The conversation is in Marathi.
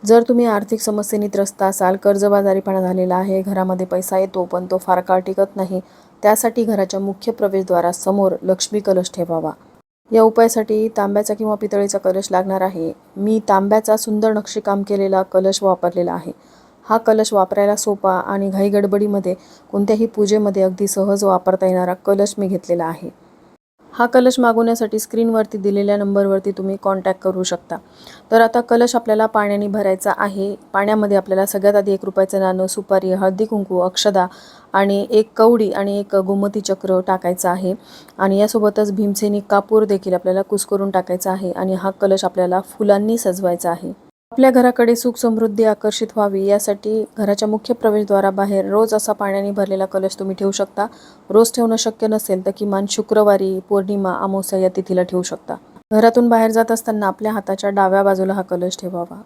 जर तुम्ही आर्थिक समस्येने त्रस्त असाल, कर्जबाजारीपणा झालेला आहे, घरामध्ये पैसा येतो पण तो फार काळ टिकत नाही, त्यासाठी घराच्या मुख्य प्रवेशद्वारासमोर लक्ष्मी कलश ठेवावा. या उपायासाठी तांब्याचा किंवा पितळेचा कलश लागणार आहे. मी तांब्याचा सुंदर नक्षीकाम केलेला कलश वापरलेला आहे. हा कलश वापरायला सोपा आणि घाईगडबडीमध्ये कोणत्याही पूजेमध्ये अगदी सहज वापरता येणारा कलश मी घेतलेला आहे. हा कलश मागवण्यासाठी स्क्रीनवरती दिलेल्या नंबरवरती तुम्ही कॉन्टॅक्ट करू शकता. तर आता कलश आपल्याला पाण्याने भरायचा आहे. पाण्यामध्ये आपल्याला सगळ्यात आधी 1 रुपयाचं नाणं, सुपारी, हळदी कुंकू, अक्षदा आणि 1 कवडी आणि 1 गोमती चक्र टाकायचं आहे. आणि यासोबतच भीमसेनी कापूर देखील आपल्याला कुस्करून टाकायचा आहे. आणि हा कलश आपल्याला फुलांनी सजवायचा आहे. आपल्या घराकडे सुख समृद्धी आकर्षित व्हावी यासाठी घराच्या मुख्य प्रवेशद्वाराबाहेर रोज असा पाण्याने भरलेला कलश तुम्ही ठेवू शकता. रोज ठेवणं शक्य नसेल तर किमान शुक्रवारी, पौर्णिमा, अमावस्या या तिथीला ठेवू शकता. घरातून बाहेर जात असताना आपल्या हाताच्या डाव्या बाजूला हा कलश ठेवावा.